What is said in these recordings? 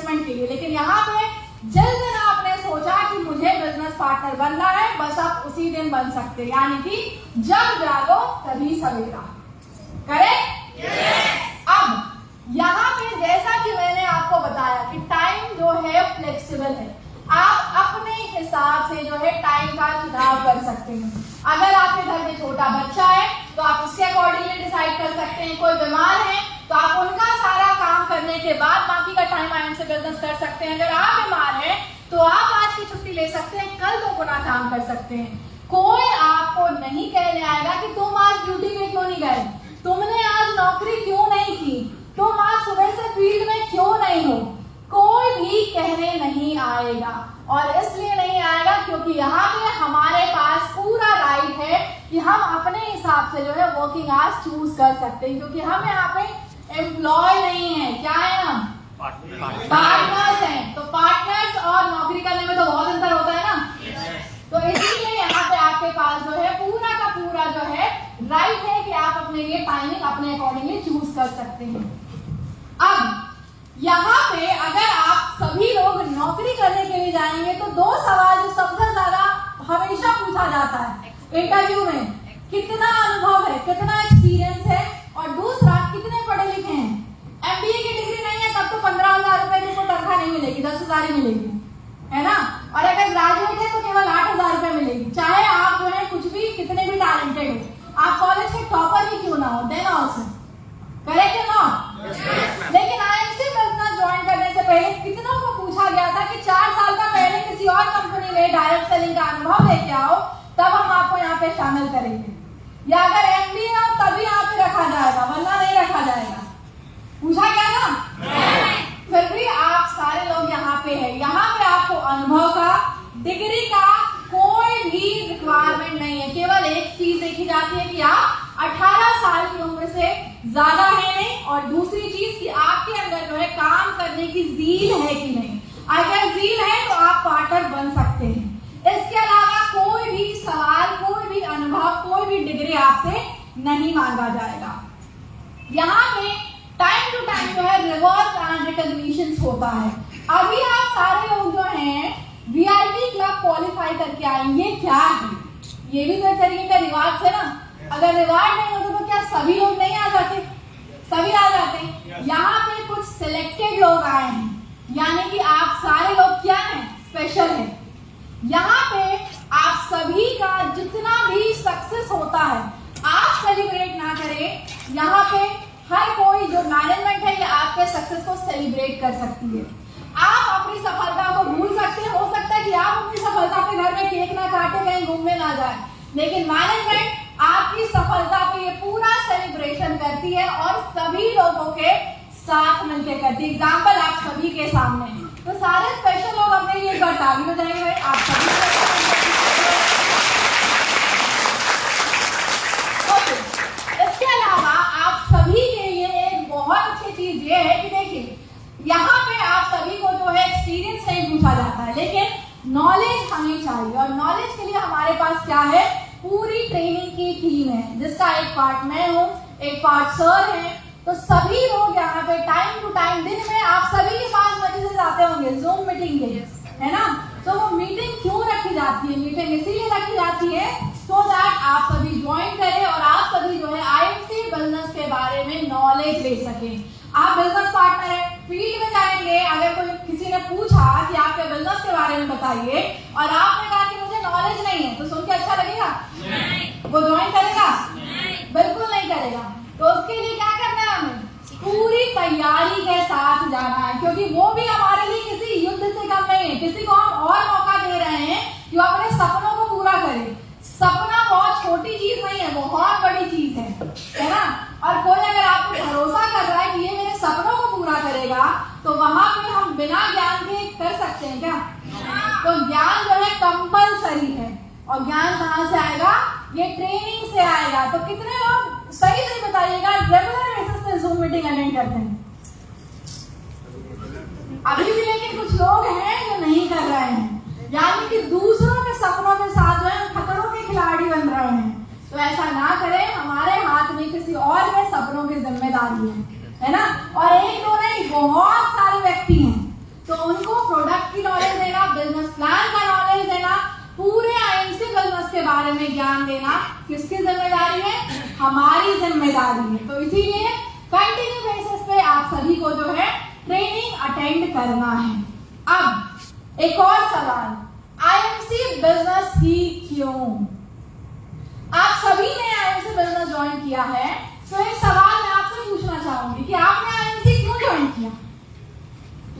Placement के लिए। लेकिन यहाँ पे जिस दिन आपने सोचा कि मुझे बिजनेस पार्टनर बनना है, बस आप उसी दिन बन सकते हैं, यानी कि जब जागो तभी सवेरा। करेक्ट? अब यहाँ पे जैसा कि मैंने आपको बताया कि टाइम जो है फ्लेक्सिबल है, आप अपने हिसाब से जो है टाइम का चुनाव कर सकते हैं। अगर आपके घर में छोटा बच्चा है तो आप उसके अकॉर्डिंगली डिसाइड कर सकते हैं। कोई बीमार है तो आप उनका सारा काम करने के बाद बाकी का टाइम आराम से बिजनेस कर सकते हैं। अगर आप बीमार हैं तो आप आज की छुट्टी ले सकते हैं, कल तो पुनः काम कर सकते हैं। कोई आपको नहीं कहने आएगा कि तुम आज ड्यूटी पे क्यों नहीं गए, तुमने आज नौकरी क्यों नहीं की, तुम आज सुबह से फील्ड में क्यों नहीं हो। कोई भी कहने नहीं आएगा, और इसलिए नहीं आएगा क्योंकि यहाँ पे हमारे पास पूरा राइट है कि हम अपने हिसाब से जो है वर्किंग आवर्स चूज कर सकते हैं, क्योंकि हम यहाँ पे एम्प्लॉय नहीं है। क्या है? हम पार्टनर्स हैं। तो पार्टनर्स और नौकरी करने में तो बहुत अंतर होता है ना। तो इसीलिए यहाँ पे आपके पास जो है पूरा का पूरा जो है राइट है कि आप अपने लिए टाइमिंग अपने अकॉर्डिंगली चूज कर सकते हैं। अब यहाँ पे अगर आप सभी लोग नौकरी करने के लिए जाएंगे तो दो सवाल जो सबसे ज्यादा हमेशा पूछा जाता है इंटरव्यू में, कितना अनुभव है, कितना एक्सपीरियंस है, और दूसरा कितने पढ़े लिखे हैं। एमबीए की डिग्री नहीं है तब तो 15,000 रुपए की तनख्वाह नहीं मिलेगी, 10,000 ही मिलेगी, है ना। और अगर ग्रेजुएट है तो केवल 8,000 रुपए मिलेगी, चाहे आप जो है कुछ भी कितने भी टैलेंटेड हो, आप कॉलेज के टॉपर ही क्यों ना हो, देन ऑल्सो। करेक्ट है ना? लेकिन आईएमसी बिजनेस ज्वाइन करने से पहले कितनों को पूछा गया था कि 4 साल का पहले किसी और कंपनी में डायरेक्ट सेलिंग का अनुभव लेके आओ, तब हम आपको यहाँ पे शामिल करेंगे, या अगर एमबीए हो तभी यहाँ पे रखा जाएगा, वरना नहीं रखा जाएगा। पूछा गया ना? फिर भी आप सारे लोग यहाँ पे हैं। यहाँ पे आपको अनुभव का, डिग्री का कोई भी रिक्वायरमेंट नहीं है। केवल एक चीज देखी जाती है कि आप 18 साल की उम्र से ज्यादा है नहीं, और दूसरी चीज कि आपके अंदर जो है काम करने की ज़ील है कि नहीं। अगर ज़ील है तो आप पार्टनर बन सकते हैं। इसके अलावा कोई भी सवाल, कोई भी अनुभव, कोई भी डिग्री आपसे नहीं मांगा जाएगा। यहाँ पे टाइम टू टाइम जो है रिवॉर्ड एंड रिकॉग्निशन होता है। अभी आप सारे लोग जो हैं वीआईपी क्लब क्वालिफाई करके आएंगे, क्या है ये भी तो एक तरीके का रिवार्ड है ना। अगर रिवार्ड नहीं होता तो क्या सभी लोग नहीं आ जाते? सभी आ जाते। यहाँ पे कुछ सिलेक्टेड लोग आए हैं, यानी कि आप सारे लोग क्या हैं? स्पेशल है। यहाँ पे आप सभी का जितना भी सक्सेस होता है आप सेलिब्रेट ना करें, यहाँ पे हर कोई जो मैनेजमेंट है ये आपके सक्सेस को सेलिब्रेट कर सकती है। आप अपनी सफलता को भूल सकते हैं, हो सकता है कि आप अपनी सफलता पे घर में केक ना काटे, कहीं घूमने ना जाए, लेकिन मैनेजमेंट आपकी सफलता पे ये पूरा सेलिब्रेशन करती है और सभी लोगों के साथ मिलकर करती है। एग्जाम्पल आप सभी के सामने, तो सारे स्पेशल लोग अपने लिए एक बार ताली बजाएंगे। आप सभी इसके अलावा आप सभी के लिए एक बहुत अच्छी चीज ये है कि देखिए यहाँ पे आप सभी को जो है एक्सपीरियंस नहीं पूछा जाता है, लेकिन नॉलेज हमें चाहिए, और नॉलेज के लिए हमारे पास क्या है? पूरी ट्रेनिंग की टीम है, जिसका एक पार्ट मैं हूँ, एक पार्ट सर है। तो सभी लोग यहाँ पे टाइम टू टाइम, दिन में आप सभी के पास मैसेजेस आते होंगे जूम मीटिंग के, है ना। तो वो मीटिंग क्यों रखी जाती है? मीटिंग इसीलिए रखी जाती है सो दैट आप सभी ज्वाइन करें और आप सभी जो है आईएमसी बिजनेस के बारे में नॉलेज ले सकें। आप बिजनेस पार्टनर है, फील्ड में जाएंगे, अगर कोई किसी ने पूछा कि आपके बिजनेस के बारे में बताइए और आपने कहा कि मुझे नॉलेज नहीं है, तो सुन के अच्छा लगेगा? नहीं। वो ज्वाइन करेगा? नहीं। बिल्कुल नहीं करेगा। तो उसके लिए क्या करना है? हमें पूरी तैयारी के साथ जाना है, क्योंकि वो भी हमारे लिए किसी युद्ध से कम नहीं है। किसी को हम और मौका दे रहे हैं कि वो अपने सपनों को पूरा करे। सपना बहुत छोटी चीज नहीं है, बहुत बड़ी चीज है ना। और कोई अगर आपको भरोसा कर रहा है कि ये मेरे सपनों को पूरा करेगा, तो वहां पे हम बिना ज्ञान के कर सकते हैं क्या? तो ज्ञान जो है कंपलसरी है, और ज्ञान कहाँ से आएगा? ये ट्रेनिंग से आएगा। तो कितने लोग सही से बताइएगा रेगुलर बेसिस पे जूम मीटिंग अटेंड करते हैं? अभी भी लेकिन कुछ लोग हैं जो नहीं कर रहे हैं, यानी कि दूसरों के सपनों के साथ जो है खतरों के खिलाड़ी बन रहे हैं। तो ऐसा ना करें, हमारे हाथ में किसी और के सपनों की जिम्मेदारी है ना। और एक दो नहीं, बहुत सारे व्यक्ति हैं तो उनको प्रोडक्ट की नॉलेज देना, बिजनेस प्लान का नॉलेज देना, पूरे आईएमसी बिजनेस के बारे में ज्ञान देना किसकी जिम्मेदारी है? हमारी जिम्मेदारी है। तो इसीलिए कंटिन्यू बेसिस पे आप सभी को जो है ट्रेनिंग अटेंड करना है। अब एक और सवाल, आईएमसी बिजनेस ही क्यों? आप सभी ने आईएमसी बिजनेस ज्वाइन किया है, तो एक सवाल मैं आपसे पूछना चाहूंगी कि आपने आईएमसी क्यों ज्वाइन किया?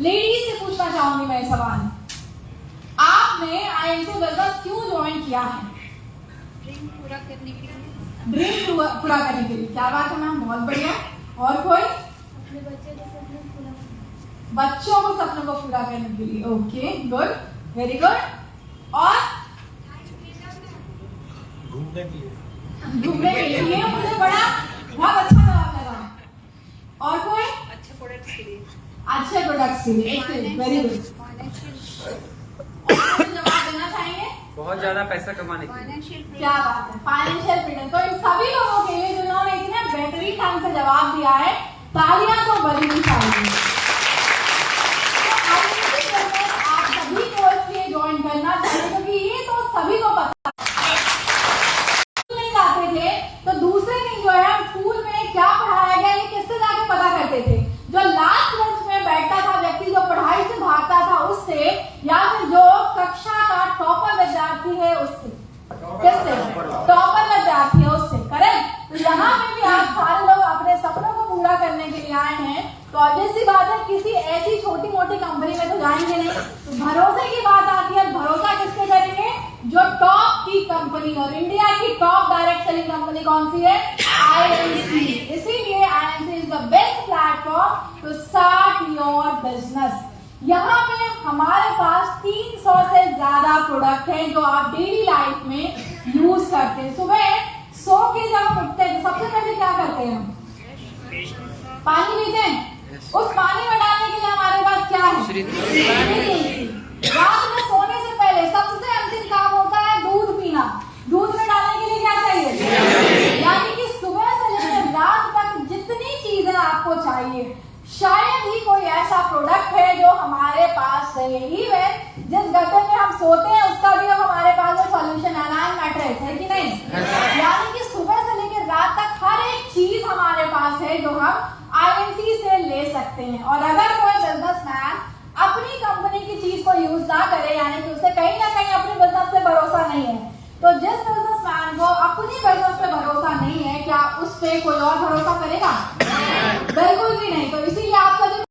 लेडीज से पूछना चाहूंगी मैं सवाल, आपने आईएमसी बिजनेस क्यों ज्वाइन किया है? ड्रीम पूरा करने के लिए। ड्रीम पूरा करने के लिए। क्या बात है मैम, बहुत बढ़िया। और कोई? अपने बच्चे को सपने पूरा करने। बच्चों को सपनों को पूरा करने के लिए। Okay, good, very good. और घूमने के लिए। ये मुझे बड़ा बहुत अच्छा जवाब लगा। और कोई? अच्छे प्रोडक्ट्स के लिए। अच्छे प्रोडक्ट्स के लिए। Excellent, very good. जवाब देना चाहेंगे? बहुत ज्यादा पैसा कमाने के लिए। फाइनेंशियल क्या बात है, फाइनेंशियल फ्रीडम। तो इन सभी लोगों के लिए जिन्होंने इतने बेहतरीन ढंग से जवाब दिया है, तालियां तो बजनी चाहिए। तो आप सभी को इसलिए ज्वाइन करना चाहिए क्योंकि ये तो सभी को पता नहीं जाते थे, तो दूसरे दिन जो है स्कूल में क्या पढ़ाया गया ये किससे जाके पता करते थे? जो लास्ट बेंच में बैठता था व्यक्ति, जो पढ़ाई से भागता था उससे, या फिर जो कक्षा का टॉपर विद्यार्थी है उससे। किससे? टॉपर विद्यार्थी है उससे। करेक्ट। तो यहाँ पे भी आप सारे लोग अपने सपनों को पूरा करने के लिए आए हैं, तो ऑब्वियस सी बात है किसी ऐसी छोटी मोटी कंपनी में तो जाएंगे नहीं। तो भरोसे की बात आती है, भरोसा किसके करेंगे? जो टॉप की कंपनी, और इंडिया की टॉप डायरेक्ट सेलिंग कंपनी कौन सी है? आईएमसी। इसीलिए IMC is the best platform to start your business. यहाँ पे हमारे पास 300 से ज्यादा प्रोडक्ट हैं जो आप डेली लाइफ में यूज करते हैं। सुबह सो के जब हम उठते हैं तो सबसे पहले क्या करते हैं? हम पानी पीते हैं। उस पानी में डालने के लिए हमारे पास क्या है? रात में सोने से पहले सबसे अंतिम काम होता है दूध पीना। दूध में डालने के लिए क्या चाहिए? यानी कि सुबह से लेकर रात तक जितनी चीजें आपको चाहिए, शायद ही कोई ऐसा प्रोडक्ट है जो हमारे पास है। इवन जिस गड्ढे में हम सोते हैं उसका भी अब हमारे पास सॉल्यूशन है, मैट्रेस है कि नहीं? यानी कि सुबह से लेकर रात तक हर एक चीज हमारे पास है जो हम आईएमसी से ले सकते हैं। और अगर कोई बिजनेसमैन अपनी कंपनी की चीज को यूज ना करे, यानी कि उसे कहीं ना कहीं अपने बिजनेस पे भरोसा नहीं है, तो जिस बिजनेसमैन को अपनी बिजनेस पे भरोसा नहीं है, क्या उस पे कोई और भरोसा करेगा?